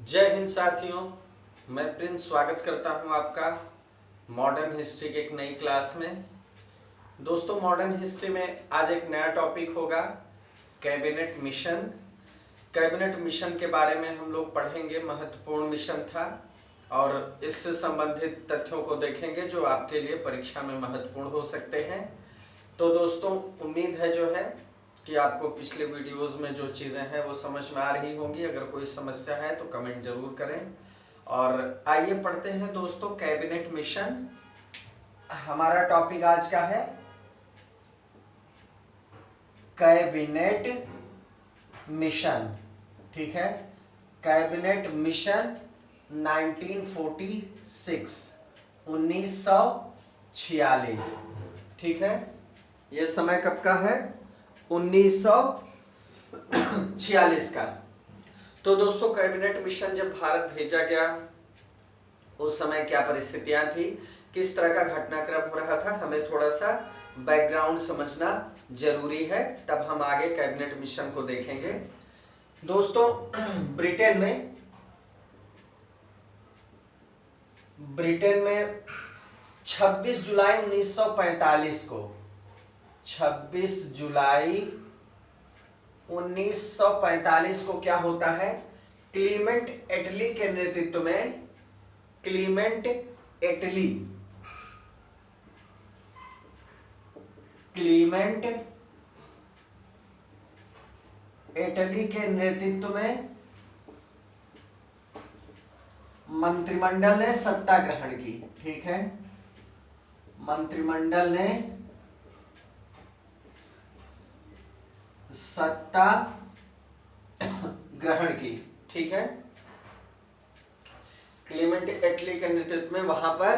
जय हिंद साथियों। मैं प्रिंस स्वागत करता हूं आपका मॉडर्न हिस्ट्री के एक नई क्लास में। दोस्तों, मॉडर्न हिस्ट्री में आज एक नया टॉपिक होगा कैबिनेट मिशन। कैबिनेट मिशन के बारे में हम लोग पढ़ेंगे। महत्वपूर्ण मिशन था और इससे संबंधित तथ्यों को देखेंगे जो आपके लिए परीक्षा में महत्वपूर्ण हो सकते हैं। तो दोस्तों, उम्मीद है जो है कि आपको पिछले वीडियोस में जो चीज़ें हैं वो समझ में आ रही होंगी। अगर कोई समस्या है तो कमेंट जरूर करें। और आइए पढ़ते हैं दोस्तों, कैबिनेट मिशन हमारा टॉपिक आज का है। कैबिनेट मिशन, ठीक है। कैबिनेट मिशन 1946, ठीक है। ये समय कब का है? 1946 का। तो दोस्तों, कैबिनेट मिशन जब भारत भेजा गया उस समय क्या परिस्थितियां थी, किस तरह का घटनाक्रम हो रहा था, हमें थोड़ा सा बैकग्राउंड समझना जरूरी है, तब हम आगे कैबिनेट मिशन को देखेंगे। दोस्तों, ब्रिटेन में 26 जुलाई 1945 को 26 जुलाई 1945 को क्या होता है? क्लीमेंट एटली के नेतृत्व में, क्लीमेंट एटली के नेतृत्व में मंत्रिमंडल ने सत्ता ग्रहण की, ठीक है। मंत्रिमंडल ने सत्ता ग्रहण की, ठीक है। क्लीमेंट एटली के नेतृत्व में वहां पर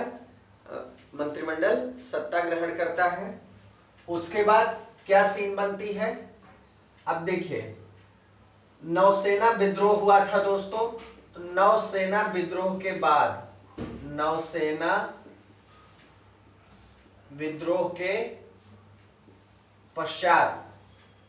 मंत्रिमंडल सत्ता ग्रहण करता है। उसके बाद क्या सीन बनती है? अब देखिए, नौसेना विद्रोह हुआ था दोस्तों। तो नौसेना विद्रोह के बाद, नौसेना विद्रोह के पश्चात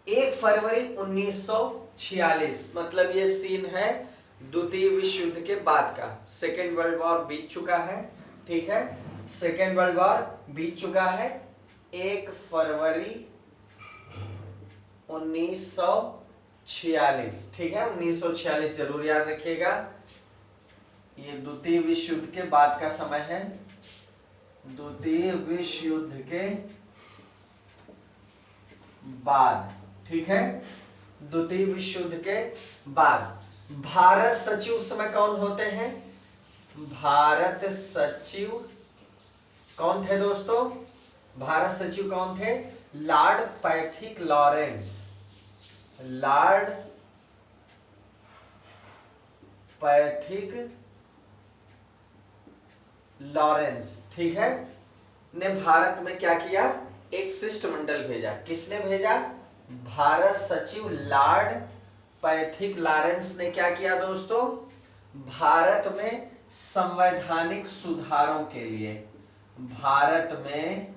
1 फरवरी 1946, मतलब ये सीन है द्वितीय विश्व युद्ध के बाद का। सेकेंड वर्ल्ड वॉर बीत चुका है, ठीक है। सेकेंड वर्ल्ड वॉर बीत चुका है। 1 फरवरी 1946, ठीक है। 1946 जरूर याद रखिएगा। ये द्वितीय विश्व युद्ध के बाद का समय है। द्वितीय विश्व युद्ध के बाद, ठीक है। द्वितीय विश्व युद्ध के बाद भारत सचिव उस समय कौन होते हैं? भारत सचिव कौन थे दोस्तों? भारत सचिव कौन थे? Lord Pethick Lawrence. Lord Pethick Lawrence, ठीक है, ने भारत में क्या किया? एक शिष्टमंडल भेजा। किसने भेजा? भारत सचिव लॉर्ड पैथिक लॉरेंस ने क्या किया दोस्तों? भारत में संवैधानिक सुधारों के लिए, भारत में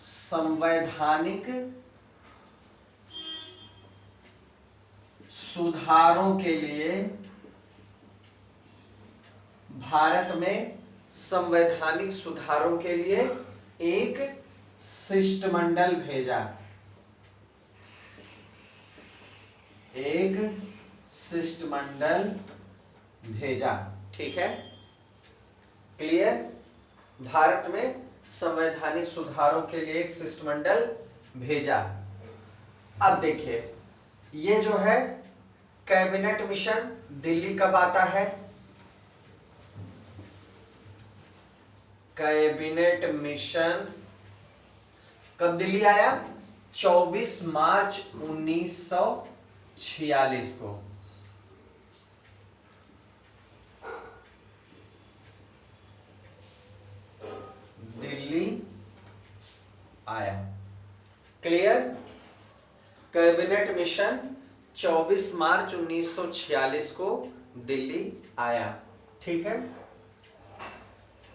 संवैधानिक सुधारों के लिए, भारत में संवैधानिक सुधारों के लिए एक शिष्टमंडल भेजा। एक शिष्टमंडल भेजा, ठीक है। क्लियर? भारत में संवैधानिक सुधारों के लिए एक शिष्टमंडल भेजा। अब देखिए, ये जो है कैबिनेट मिशन दिल्ली कब आता है? कैबिनेट मिशन कब दिल्ली आया? 24 मार्च 1946 को। दिल्ली आया। क्लियर? कैबिनेट मिशन 24 मार्च 1946 को दिल्ली आया, ठीक है।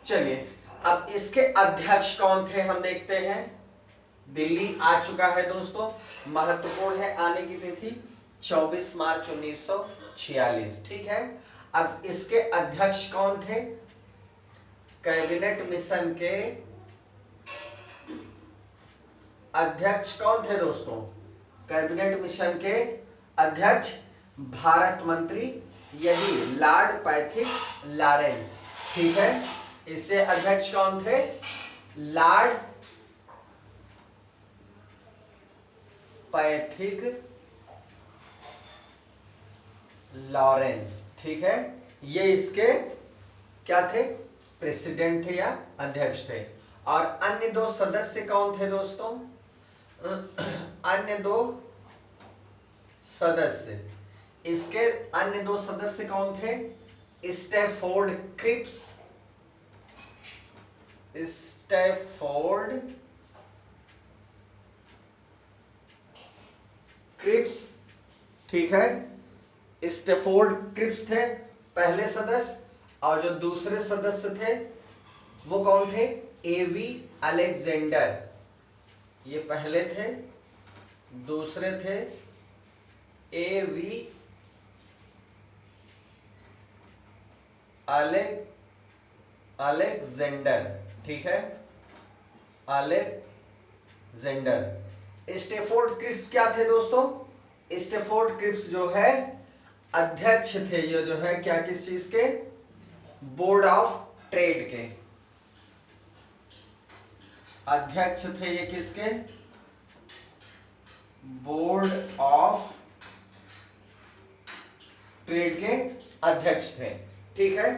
चलिए, अब इसके अध्यक्ष कौन थे हम देखते हैं। दिल्ली आ चुका है दोस्तों, महत्वपूर्ण है आने की तिथि 24 मार्च 1946। ठीक है, अब इसके अध्यक्ष कौन थे? कैबिनेट मिशन के अध्यक्ष कौन थे दोस्तों? कैबिनेट मिशन के अध्यक्ष भारत मंत्री, यही लॉर्ड पैथिक लॉरेंस। ठीक है, इससे अध्यक्ष कौन थे? Lord Pethick Lawrence. ठीक है, ये इसके क्या थे? प्रेसिडेंट थे या अध्यक्ष थे। और अन्य दो सदस्य कौन थे दोस्तों? अन्य दो सदस्य, इसके अन्य दो सदस्य कौन थे? Stafford Cripps, Stafford Cripps. ठीक है, स्टैफोर्ड क्रिप्स थे पहले सदस्य, और जो दूसरे सदस्य थे वो कौन थे? एवी अलेक्जेंडर। ये पहले थे, दूसरे थे एवी अलेक्जेंडर। ठीक है, अलेक्जेंडर। स्टैफोर्ड क्रिप्स क्या थे दोस्तों? स्टैफोर्ड क्रिप्स जो है अध्यक्ष थे, ये जो है क्या, किस चीज के? बोर्ड ऑफ ट्रेड के अध्यक्ष थे। ये किसके? बोर्ड ऑफ ट्रेड के अध्यक्ष थे। ठीक है,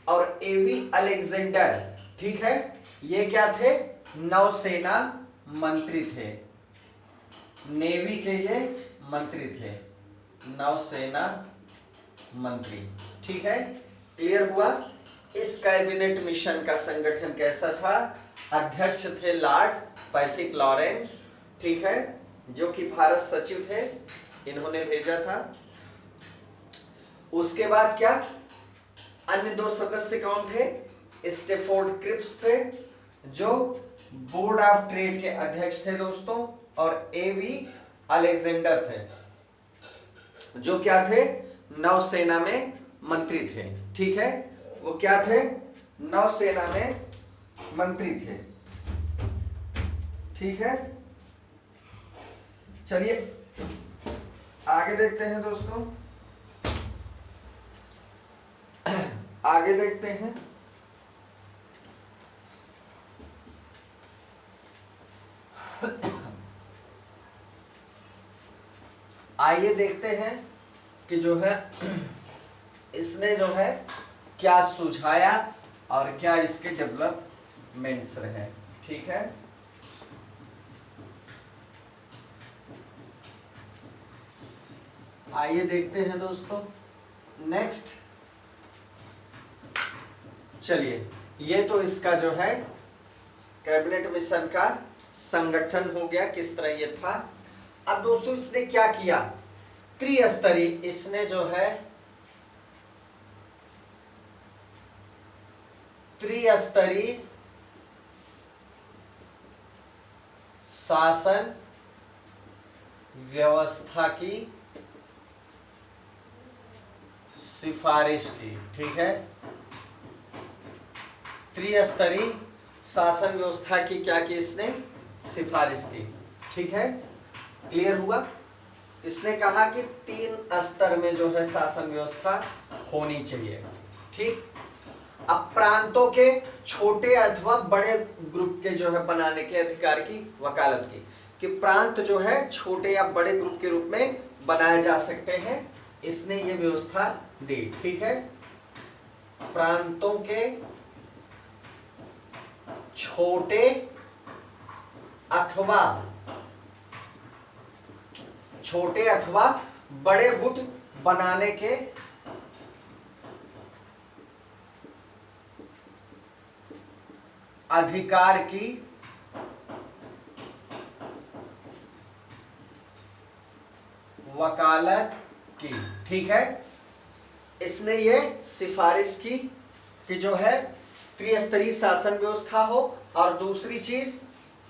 और एवी अलेक्जेंडर, ठीक है, ये क्या थे? नौसेना मंत्री थे, नेवी के ये मंत्री थे, नौसेना मंत्री। ठीक है, क्लियर हुआ? इस कैबिनेट मिशन का संगठन कैसा था? अध्यक्ष थे लॉर्ड पैथिक लॉरेंस। ठीक है, जो कि भारत सचिव थे, इन्होंने भेजा था। उसके बाद क्या? अन्य दो सदस्य कौन थे? स्टैफोर्ड क्रिप्स थे, जो बोर्ड ऑफ ट्रेड के अध्यक्ष थे दोस्तों, और एवी अलेक्जेंडर थे, जो क्या थे? नौसेना में मंत्री थे। ठीक है, वो क्या थे? नौसेना में मंत्री थे। ठीक है, चलिए आगे देखते हैं दोस्तों, आगे देखते हैं। आइए देखते हैं कि जो है इसने जो है क्या सुझाया और क्या इसके डेवलपमेंट्स रहे। ठीक है, आइए देखते हैं दोस्तों नेक्स्ट। चलिए, ये तो इसका जो है कैबिनेट मिशन का संगठन हो गया, किस तरह ये था। अब दोस्तों इसने क्या किया? त्रिस्तरीय, इसने जो है त्रिस्तरीय शासन व्यवस्था की सिफारिश की। ठीक है, त्रिस्तरीय शासन व्यवस्था की क्या की? इसने सिफारिश की। ठीक है, क्लियर हुआ? इसने कहा कि 3 स्तर में जो है शासन व्यवस्था होनी चाहिए। ठीक, अब प्रांतों के छोटे अथवा बड़े ग्रुप के जो है बनाने के अधिकार की वकालत की, कि प्रांत जो है छोटे या बड़े ग्रुप के रूप में बनाए जा सकते हैं, इसने ये व्यवस्था दी। ठीक है, प्रांतों के छोटे अथवा बड़े गुट बनाने के अधिकार की वकालत की। ठीक है, इसने ये सिफारिश की कि जो है त्रिस्तरीय शासन व्यवस्था हो, और दूसरी चीज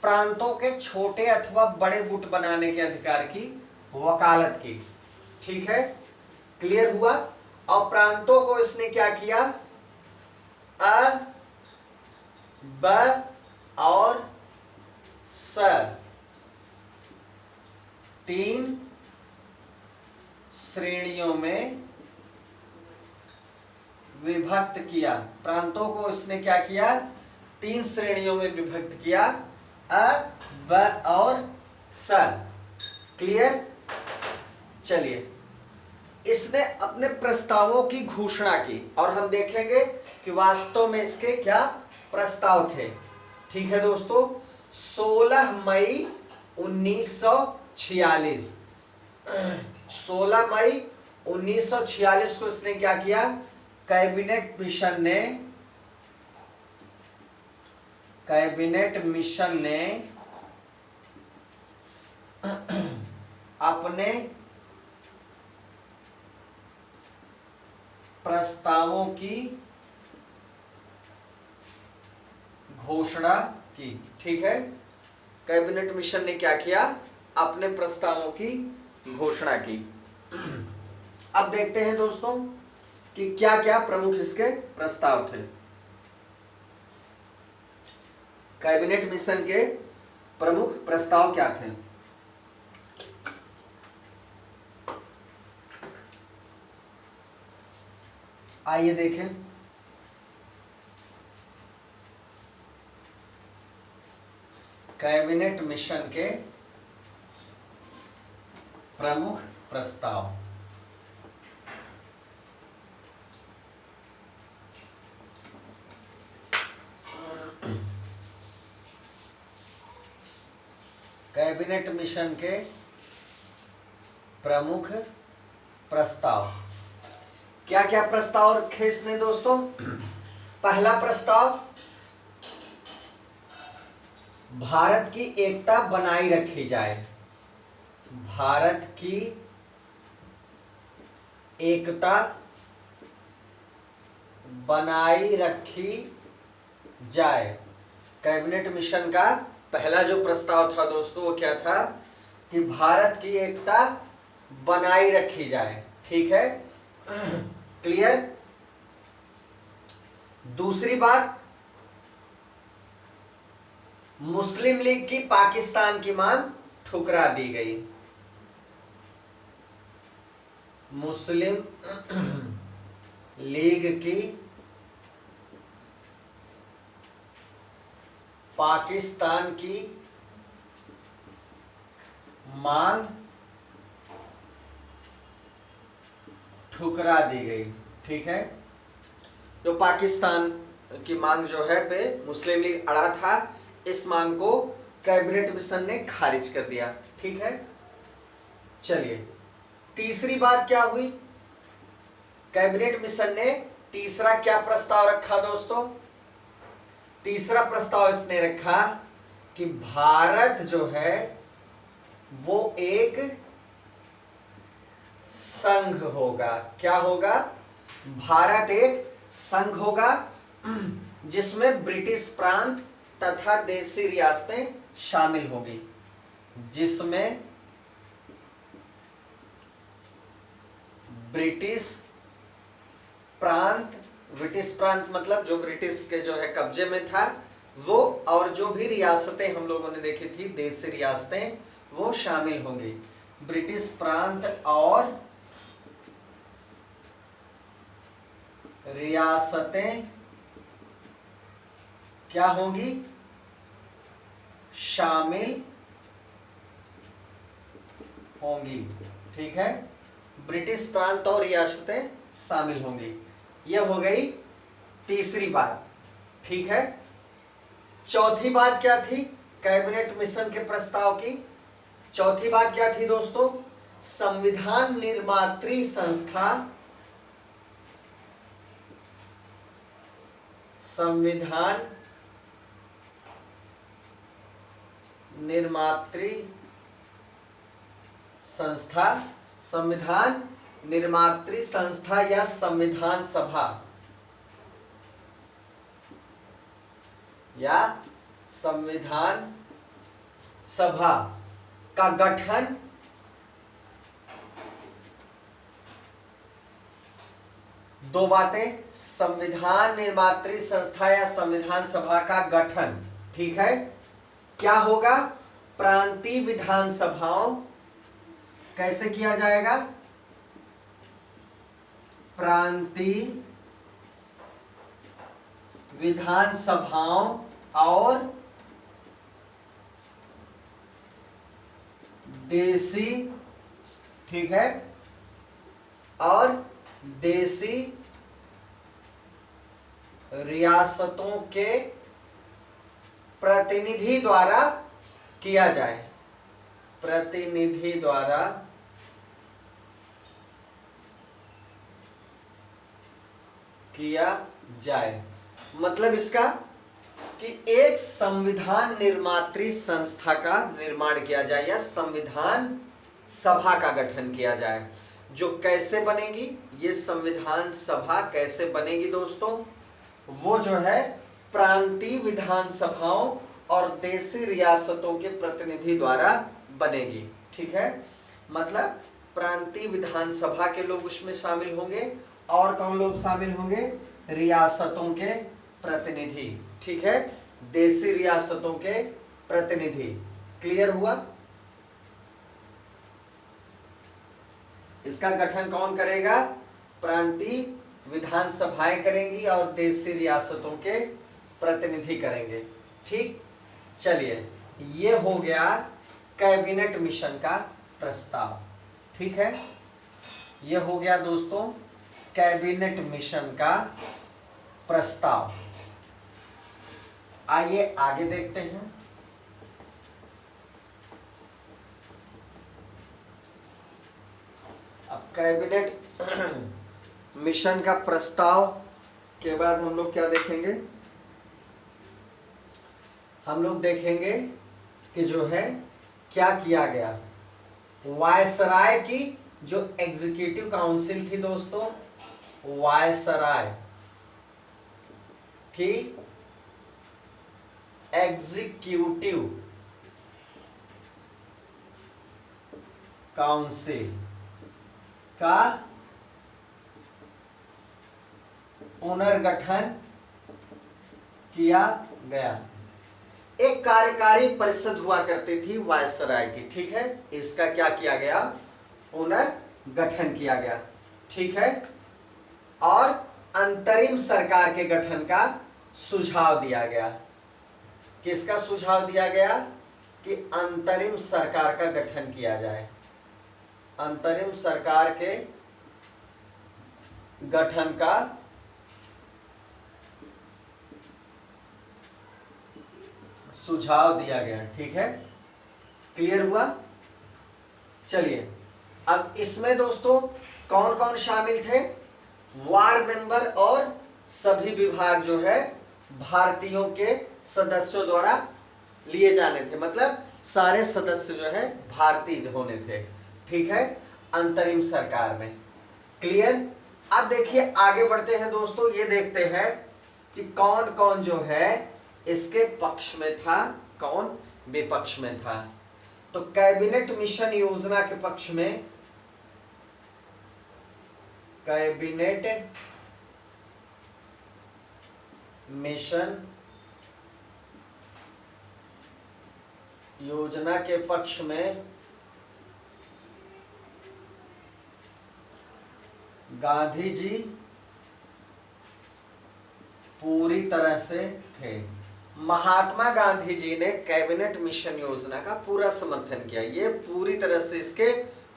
प्रांतों के छोटे अथवा बड़े गुट बनाने के अधिकार की वकालत की। ठीक है, क्लियर हुआ। और प्रांतों को इसने क्या किया, अ, ब और स, तीन श्रेणियों में विभक्त किया। प्रांतों को इसने क्या किया, तीन श्रेणियों में विभक्त किया, अ, ब और स। क्लियर। चलिए, इसने अपने प्रस्तावों की घोषणा की और हम देखेंगे कि वास्तव में इसके क्या प्रस्ताव थे। ठीक है दोस्तों, 16 मई 1946, 16 मई 1946 को इसने क्या किया, कैबिनेट मिशन ने अपने प्रस्तावों की घोषणा की। ठीक है, कैबिनेट मिशन ने क्या किया, अपने प्रस्तावों की घोषणा की। अब देखते हैं दोस्तों कि क्या क्या प्रमुख इसके प्रस्ताव थे। कैबिनेट मिशन के प्रमुख प्रस्ताव क्या थे। आइए देखें। कैबिनेट मिशन के प्रमुख प्रस्ताव। कैबिनेट मिशन के प्रमुख प्रस्ताव, क्या क्या प्रस्ताव रखे इसने दोस्तों। पहला प्रस्ताव, भारत की एकता बनाई रखी जाए। भारत की एकता बनाई रखी जाए। कैबिनेट मिशन का पहला जो प्रस्ताव था दोस्तों वो क्या था कि भारत की एकता बनाई रखी जाए। ठीक है, क्लियर। दूसरी बात, मुस्लिम लीग की पाकिस्तान की मांग ठुकरा दी गई। मुस्लिम लीग की पाकिस्तान की मांग ठुकरा दी गई। ठीक है, जो पाकिस्तान की मांग जो है पे मुस्लिम लीग अड़ा था, इस मांग को कैबिनेट मिशन ने खारिज कर दिया। ठीक है, चलिए तीसरी बात क्या हुई। कैबिनेट मिशन ने तीसरा क्या प्रस्ताव रखा दोस्तों। तीसरा प्रस्ताव इसने रखा कि भारत जो है वो एक संघ होगा। क्या होगा, भारत एक संघ होगा जिसमें ब्रिटिश प्रांत तथा देशी रियासतें शामिल होंगी। जिसमें ब्रिटिश प्रांत मतलब जो ब्रिटिश के जो है कब्जे में था वो, और जो भी रियासतें हम लोगों ने देखी थी देशी रियासतें, वो शामिल होंगी। ब्रिटिश प्रांत और रियासतें क्या होंगी, शामिल होंगी। ठीक है, ब्रिटिश प्रांत और रियासतें शामिल होंगी। यह हो गई तीसरी बात। ठीक है, चौथी बात क्या थी कैबिनेट मिशन के प्रस्ताव की। चौथी बात क्या थी दोस्तों, संविधान निर्मात्री संस्था, संविधान निर्मात्री संस्था, संविधान निर्मात्री संस्था या संविधान सभा या संविधान सभा का गठन दो बातें, संविधान निर्मात्री संस्था या संविधान सभा का गठन, ठीक है। क्या होगा, प्रांतीय विधानसभाओं, कैसे किया जाएगा, प्रांतीय विधानसभाओं और देसी, ठीक है, और देसी रियासतों के प्रतिनिधि द्वारा किया जाए, प्रतिनिधि द्वारा किया जाए। मतलब इसका कि एक संविधान निर्मात्री संस्था का निर्माण किया जाए या संविधान सभा का गठन किया जाए, जो कैसे बनेगी, ये संविधान सभा कैसे बनेगी दोस्तों, वो जो है प्रांतीय विधानसभाओं और देशी रियासतों के प्रतिनिधि द्वारा बनेगी, ठीक है। मतलब प्रांतीय विधानसभा के लोग उसमें शामिल होंगे और कौन लोग शामिल होंगे, रियासतों के प्रतिनिधि, ठीक है, देशी रियासतों के प्रतिनिधि। क्लियर हुआ। इसका गठन कौन करेगा, प्रांतीय विधानसभाएं करेंगी और देशी रियासतों के प्रतिनिधि करेंगे, ठीक। चलिए, ये हो गया कैबिनेट मिशन का प्रस्ताव, ठीक है। ये हो गया दोस्तों कैबिनेट मिशन का प्रस्ताव। आइए आगे देखते हैं। अब कैबिनेट मिशन का प्रस्ताव के बाद हम लोग क्या देखेंगे, हम लोग देखेंगे कि जो है क्या किया गया, वायसराय की जो एग्जीक्यूटिव काउंसिल थी दोस्तों, वायसराय की एग्जीक्यूटिव काउंसिल का पुनर्गठन किया गया। एक कार्यकारी परिषद हुआ करती थी वायसराय की, ठीक है, इसका क्या किया गया, पुनर्गठन किया गया, ठीक है। और अंतरिम सरकार के गठन का सुझाव दिया गया। किसका सुझाव दिया गया, कि अंतरिम सरकार का गठन किया जाए, अंतरिम सरकार के गठन का सुझाव दिया गया, ठीक है। क्लियर हुआ। चलिए, अब इसमें दोस्तों कौन कौन शामिल थे, वार्ड मेंबर और सभी विभाग जो है भारतीयों के सदस्यों द्वारा लिए जाने थे, मतलब सारे सदस्य जो है भारतीय होने थे, ठीक है, अंतरिम सरकार में। क्लियर। अब देखिए आगे बढ़ते हैं दोस्तों, ये देखते हैं कि कौन कौन जो है इसके पक्ष में था, कौन विपक्ष में था। तो कैबिनेट मिशन योजना के पक्ष में कैबिनेट मिशन योजना के पक्ष में गांधी जी पूरी तरह से थे। महात्मा गांधी जी ने कैबिनेट मिशन योजना का पूरा समर्थन किया, ये पूरी तरह से इसके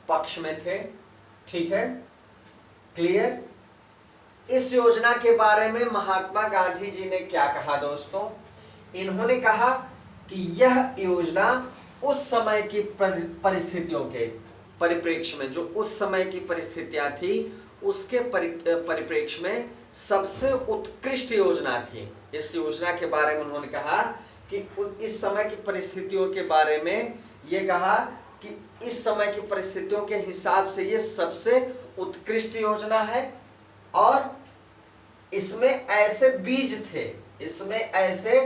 पक्ष में थे, ठीक है। क्लियर। इस योजना के बारे में महात्मा गांधी जी ने क्या कहा दोस्तों, इन्होंने कहा कि यह योजना उस समय की परिस्थितियों के परिप्रेक्ष्य में, जो उस समय की परिस्थितियां थी उसके परिप्रेक्ष्य में सबसे उत्कृष्ट योजना थी। इस योजना के बारे में उन्होंने कहा कि इस समय की परिस्थितियों के बारे में ये कहा कि इस समय की परिस्थितियों के हिसाब से ये सबसे उत्कृष्ट योजना है और इसमें ऐसे बीज थे, इसमें ऐसे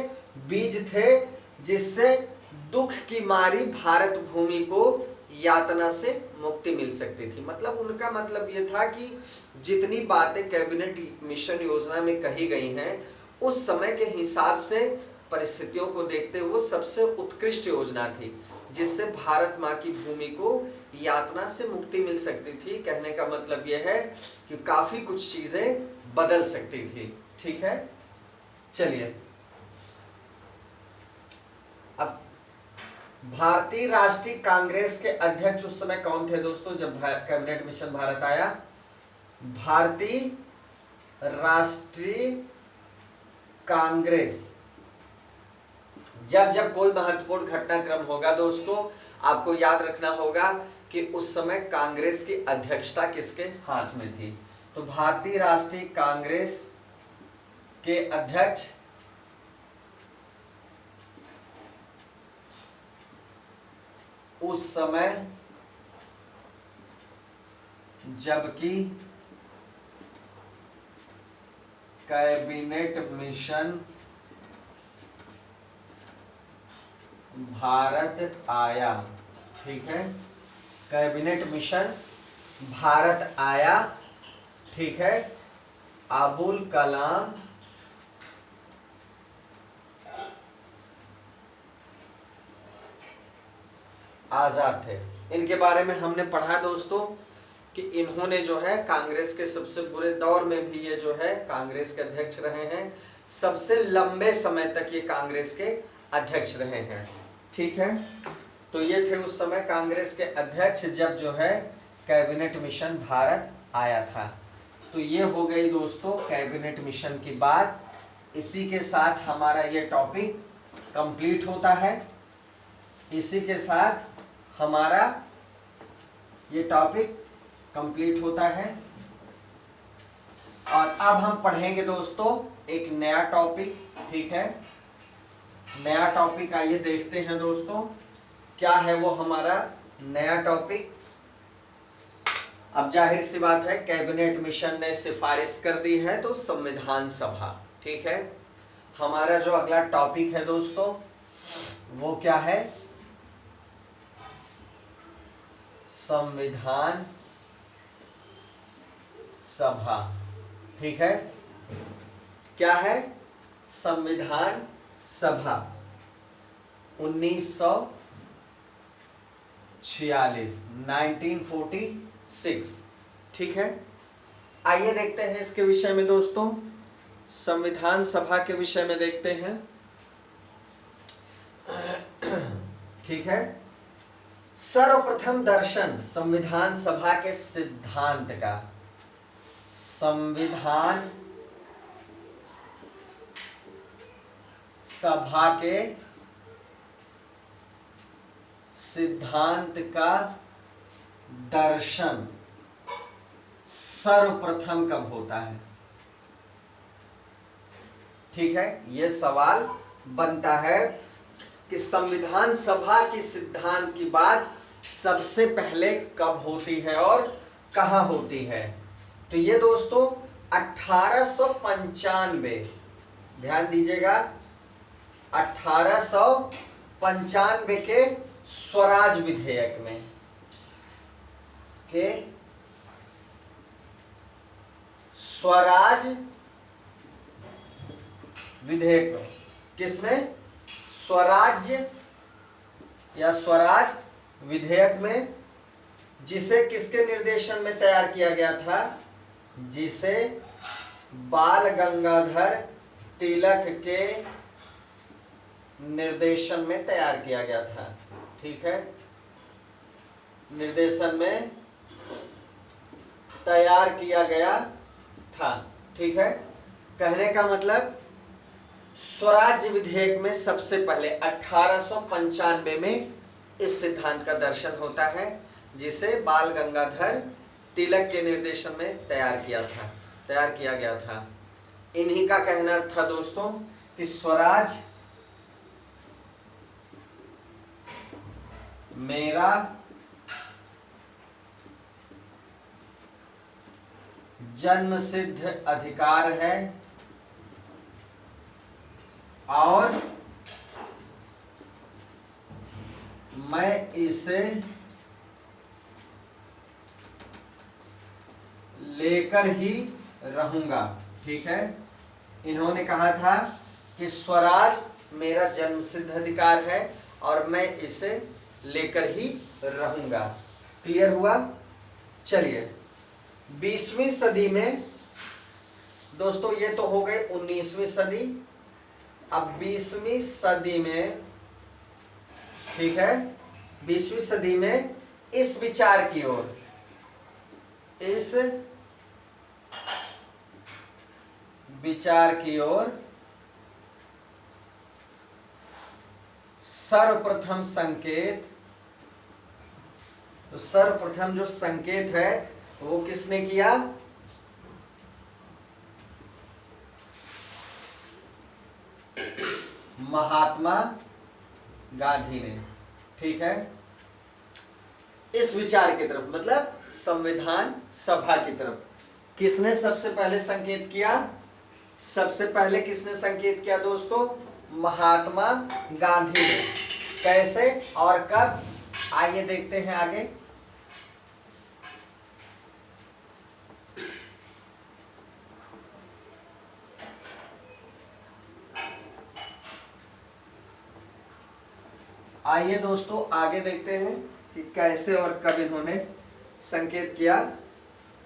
बीज थे जिससे दुख की मारी भारत भूमि को यातना से मुक्ति मिल सकती थी। मतलब उनका मतलब ये था कि जितनी बातें कैबिनेट मिशन योजना में कही गई हैं उस समय के हिसाब से परिस्थितियों को देखते हुए सबसे उत्कृष्ट योजना थी, जिससे भारत माँ की भूमि को यातना से मुक्ति मिल सकती थी। कहने का मतलब यह है कि काफी कुछ चीजें बदल सकती थी। ठीक है, चलिए अब भारतीय राष्ट्रीय कांग्रेस के अध्यक्ष उस समय कौन थे दोस्तों जब कैबिनेट मिशन भारत आया? भारतीय राष्ट्रीय कांग्रेस, जब जब कोई महत्वपूर्ण घटनाक्रम होगा दोस्तों आपको याद रखना होगा कि उस समय कांग्रेस की अध्यक्षता किसके हाथ में थी। तो भारतीय राष्ट्रीय कांग्रेस के अध्यक्ष उस समय जबकि कैबिनेट मिशन भारत आया, ठीक है, कैबिनेट मिशन भारत आया, ठीक है, अबुल कलाम आजाद थे। इनके बारे में हमने पढ़ा दोस्तों कि इन्होंने जो है कांग्रेस के सबसे बुरे दौर में भी ये जो है कांग्रेस के अध्यक्ष रहे हैं, सबसे लंबे समय तक ये कांग्रेस के अध्यक्ष रहे हैं। ठीक है, तो ये थे उस समय कांग्रेस के अध्यक्ष जब जो है कैबिनेट मिशन भारत आया था। तो ये हो गई दोस्तों कैबिनेट मिशन की बात। इसी के साथ हमारा ये टॉपिक कंप्लीट होता है, इसी के साथ हमारा ये टॉपिक कंप्लीट होता है। और अब हम पढ़ेंगे दोस्तों एक नया टॉपिक। ठीक है, नया टॉपिक आइए देखते हैं दोस्तों क्या है वो हमारा नया टॉपिक। अब जाहिर सी बात है कैबिनेट मिशन ने सिफारिश कर दी है तो संविधान सभा, ठीक है, हमारा जो अगला टॉपिक है दोस्तों वो क्या है? संविधान सभा। ठीक है, क्या है? संविधान सभा 1946। ठीक है, आइए देखते हैं इसके विषय में दोस्तों, संविधान सभा के विषय में देखते हैं। ठीक है, सर्वप्रथम दर्शन संविधान सभा के सिद्धांत का। संविधान सभा के सिद्धांत का दर्शन सर्वप्रथम कब होता है? ठीक है, यह सवाल बनता है कि संविधान सभा के सिद्धांत की बात सबसे पहले कब होती है और कहां होती है? तो ये दोस्तों 1895, ध्यान दीजिएगा, 1895 के स्वराज विधेयक में स्वराज विधेयक में, किसमें? स्वराज्य या स्वराज विधेयक में, जिसे किसके निर्देशन में तैयार किया गया था? जिसे बाल गंगाधर तिलक के निर्देशन में तैयार किया गया था। ठीक है, निर्देशन में तैयार किया गया था। ठीक है, कहने का मतलब स्वराज्य विधेयक में सबसे पहले 1895 में इस सिद्धांत का दर्शन होता है, जिसे बाल गंगाधर तिलक के निर्देशन में तैयार किया गया था। इन्हीं का कहना था दोस्तों कि स्वराज मेरा जन्मसिद्ध अधिकार है और मैं इसे लेकर ही रहूंगा। ठीक है, इन्होंने कहा था कि स्वराज मेरा जन्मसिद्ध अधिकार है और मैं इसे लेकर ही रहूंगा। क्लियर हुआ? चलिए 20वीं सदी में दोस्तों, ये तो हो गए 19वीं सदी। अब 20वीं सदी में, ठीक है, 20वीं सदी में इस विचार की ओर, इस विचार की ओर सर्वप्रथम संकेत, तो सर्वप्रथम जो संकेत है वो किसने किया? महात्मा गांधी ने। ठीक है, इस विचार की तरफ, मतलब संविधान सभा की तरफ किसने सबसे पहले संकेत किया? सबसे पहले किसने संकेत किया दोस्तों? महात्मा गांधी ने। कैसे और कब? आइए देखते हैं आगे। आइए दोस्तों आगे देखते हैं कि कैसे और कब इन्होंने संकेत किया।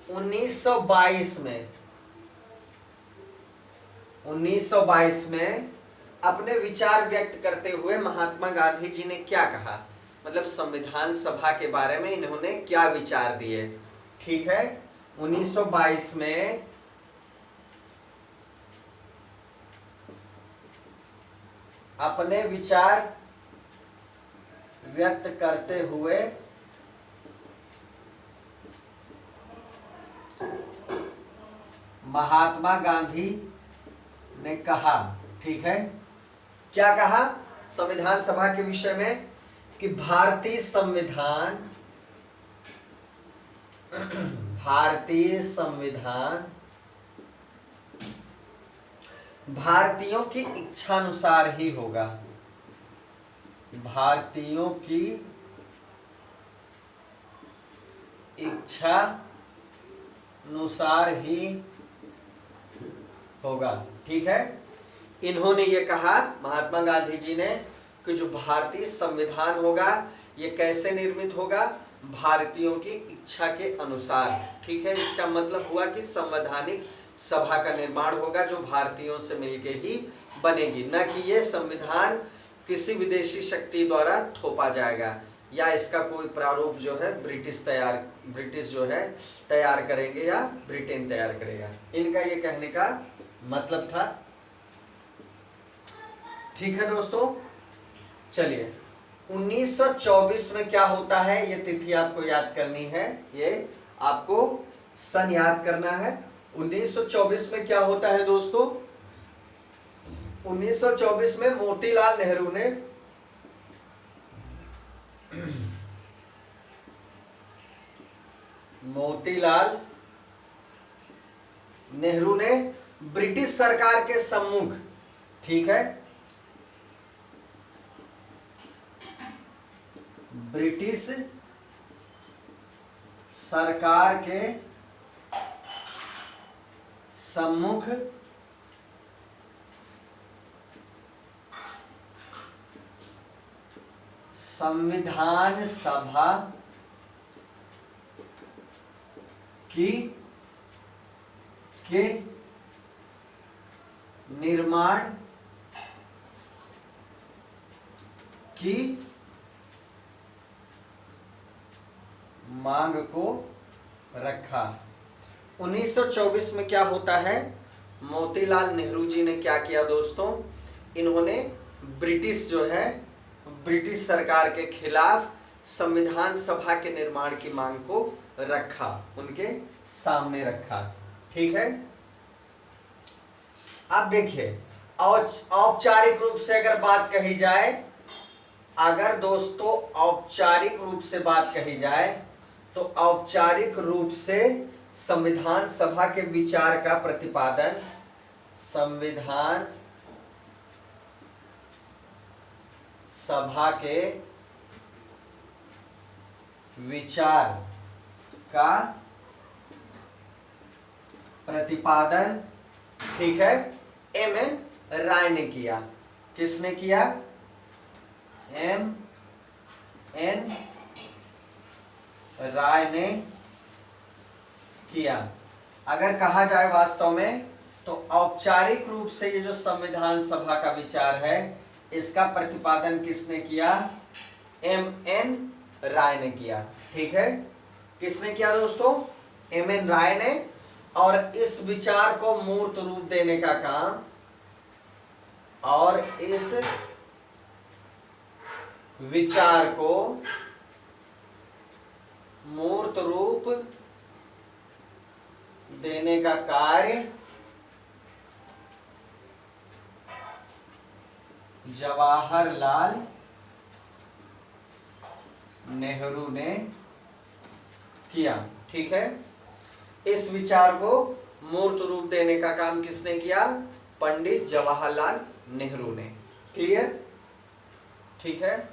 1922 में, 1922 में अपने विचार व्यक्त करते हुए महात्मा गांधी जी ने क्या कहा, मतलब संविधान सभा के बारे में इन्होंने क्या विचार दिए। ठीक है, 1922 में अपने विचार व्यक्त करते हुए महात्मा गांधी ने कहा, ठीक है, क्या कहा संविधान सभा के विषय में? कि भारतीय संविधान, भारतीय संविधान भारतीयों की इच्छानुसार ही होगा, भारतीयों की इच्छा अनुसार ही होगा। ठीक है, इन्होंने ये कहा महात्मा गांधी जी ने कि जो भारतीय संविधान होगा ये कैसे निर्मित होगा? भारतीयों की इच्छा के अनुसार। ठीक है, इसका मतलब हुआ कि संवैधानिक सभा का निर्माण होगा जो भारतीयों से मिलके ही बनेगी, न कि ये संविधान किसी विदेशी शक्ति द्वारा थोपा जाएगा या इसका कोई प्रारूप जो है ब्रिटिश जो है तैयार करेंगे या ब्रिटेन तैयार करेगा। इनका ये कहने का मतलब था। ठीक है दोस्तों, चलिए 1924 में क्या होता है, ये तिथि आपको याद करनी है, ये आपको सन याद करना है। 1924 में क्या होता है दोस्तों? 1924 में मोतीलाल नेहरू ने ब्रिटिश सरकार के सम्मुख, ठीक है, ब्रिटिश सरकार के सम्मुख संविधान सभा के निर्माण की मांग को रखा। 1924 में क्या होता है? मोतीलाल नेहरू जी ने क्या किया दोस्तों? इन्होंने ब्रिटिश सरकार के खिलाफ संविधान सभा के निर्माण की मांग को रखा, उनके सामने रखा। ठीक है, अब देखिए औपचारिक रूप से अगर बात कही जाए, अगर दोस्तों औपचारिक रूप से बात कही जाए तो औपचारिक रूप से संविधान सभा के विचार का प्रतिपादन संविधान सभा के विचार का प्रतिपादन, ठीक है, एम एन राय ने किया। किसने किया? एम एन राय ने किया। अगर कहा जाए वास्तव में तो औपचारिक रूप से ये जो संविधान सभा का विचार है इसका प्रतिपादन किसने किया? एम एन राय ने किया। ठीक है, किसने किया दोस्तों? एम एन राय ने। और इस विचार को मूर्त रूप देने का काम, और इस विचार को मूर्त रूप देने का कार्य जवाहरलाल नेहरू ने किया। ठीक है, इस विचार को मूर्त रूप देने का काम किसने किया? पंडित जवाहरलाल नेहरू ने। क्लियर? ठीक है,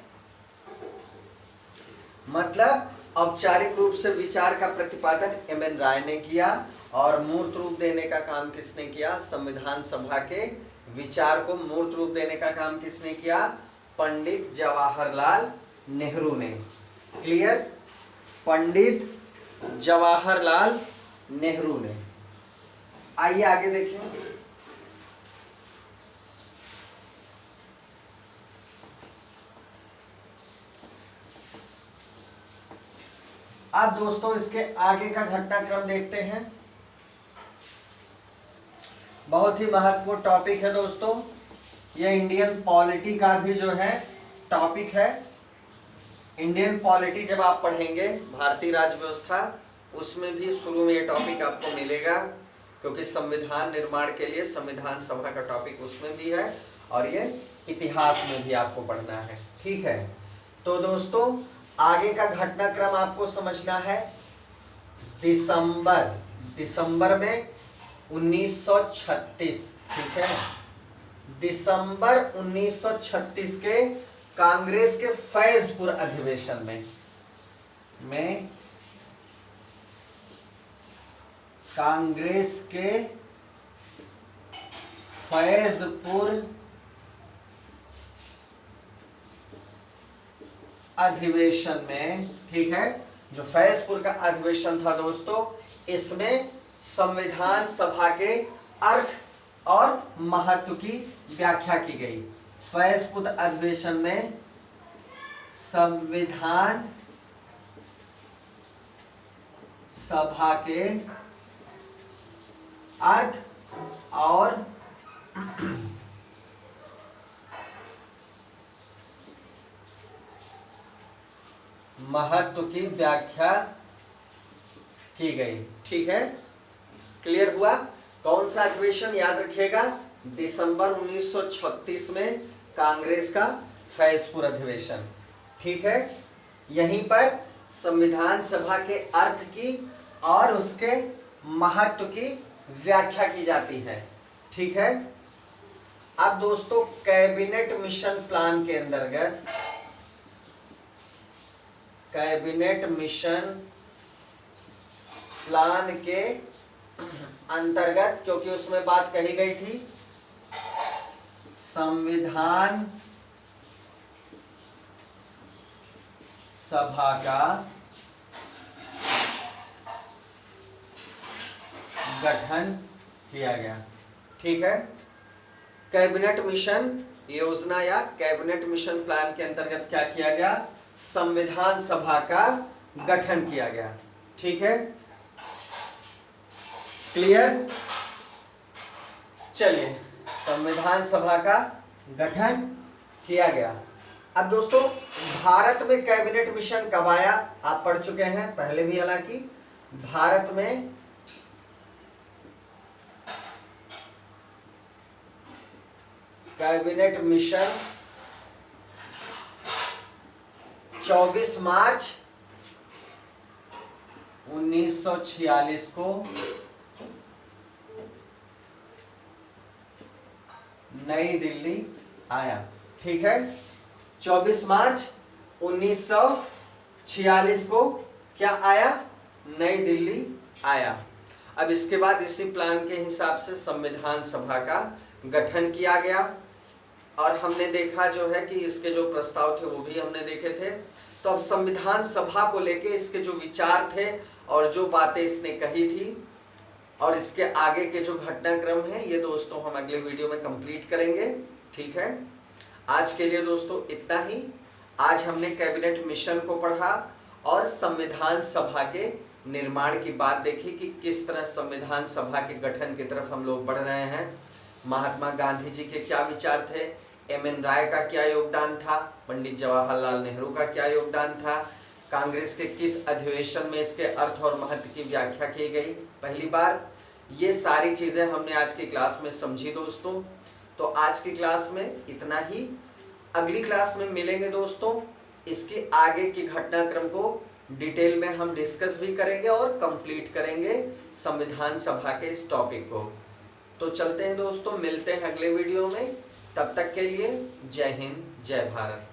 मतलब औपचारिक रूप से विचार का प्रतिपादन एम एन राय ने किया और मूर्त रूप देने का काम किसने किया? संविधान सभा के विचार को मूर्त रूप देने का काम किसने किया? पंडित जवाहरलाल नेहरू ने। क्लियर? पंडित जवाहरलाल नेहरू ने। आइए आगे देखिए। अब दोस्तों इसके आगे का घटनाक्रम देखते हैं। बहुत ही महत्वपूर्ण टॉपिक है दोस्तों, ये इंडियन पॉलिटी का भी जो है टॉपिक है। इंडियन पॉलिटी जब आप पढ़ेंगे, भारतीय राज्य व्यवस्था, उसमें भी शुरू में ये टॉपिक आपको मिलेगा, क्योंकि संविधान निर्माण के लिए संविधान सभा का टॉपिक उसमें भी है और ये इतिहास में भी आपको पढ़ना है। ठीक है, तो दोस्तों आगे का घटनाक्रम आपको समझना है। दिसंबर में 1936, ठीक है, दिसंबर 1936 के कांग्रेस के फैजपुर अधिवेशन में कांग्रेस के फैजपुर अधिवेशन में, ठीक है, जो फैजपुर का अधिवेशन था दोस्तों, इसमें संविधान सभा के अर्थ और महत्व की व्याख्या की गई। फैजपुर अधिवेशन में संविधान सभा के अर्थ और महत्व की व्याख्या की गई। ठीक है, क्लियर हुआ? कौन सा अधिवेशन याद रखिएगा? दिसंबर 1936 में कांग्रेस का फैजपुर अधिवेशन। ठीक है, यहीं पर संविधान सभा के अर्थ की और उसके महत्व की व्याख्या की जाती है। ठीक है, अब दोस्तों कैबिनेट मिशन प्लान के अंतर्गत, कैबिनेट मिशन प्लान के अंतर्गत, क्योंकि उसमें बात कही गई थी संविधान सभा का गठन किया गया। ठीक है, कैबिनेट मिशन योजना या कैबिनेट मिशन प्लान के अंतर्गत क्या किया गया? संविधान सभा का गठन किया गया। ठीक है, क्लियर? चलिए, संविधान सभा का गठन किया गया। अब दोस्तों भारत में कैबिनेट मिशन कब आया? आप पढ़ चुके हैं पहले भी, हालांकि भारत में कैबिनेट मिशन 24 मार्च 1946 को नई दिल्ली आया। ठीक है, 24 मार्च 1946 को क्या आया? नई दिल्ली आया। अब इसके बाद इसी प्लान के हिसाब से संविधान सभा का गठन किया गया और हमने देखा जो है कि इसके जो प्रस्ताव थे वो भी हमने देखे थे। तो अब संविधान सभा को लेके इसके जो विचार थे और जो बातें इसने कही थी और इसके आगे के जो घटनाक्रम है ये दोस्तों हम अगले वीडियो में कंप्लीट करेंगे। ठीक है, आज के लिए दोस्तों इतना ही। आज हमने कैबिनेट मिशन को पढ़ा और संविधान सभा के निर्माण की बात देखी कि किस तरह संविधान सभा के गठन की तरफ हम लोग बढ़ रहे हैं। महात्मा गांधी जी के क्या विचार थे, एम.एन. राय का क्या योगदान था, पंडित जवाहरलाल नेहरू का क्या योगदान था, कांग्रेस के किस अधिवेशन में इसके अर्थ और महत्व की व्याख्या की गई पहली बार, ये सारी चीजें हमने आज की क्लास में समझी दोस्तों। तो आज की क्लास में इतना ही। अगली क्लास में मिलेंगे दोस्तों, इसके आगे की घटनाक्रम को डिटेल में हम डिस्कस भी करेंगे और कंप्लीट करेंगे संविधान सभा के इस टॉपिक को। तो चलते हैं दोस्तों, मिलते हैं अगले वीडियो में। तब तक के लिए जय हिंद, जय भारत।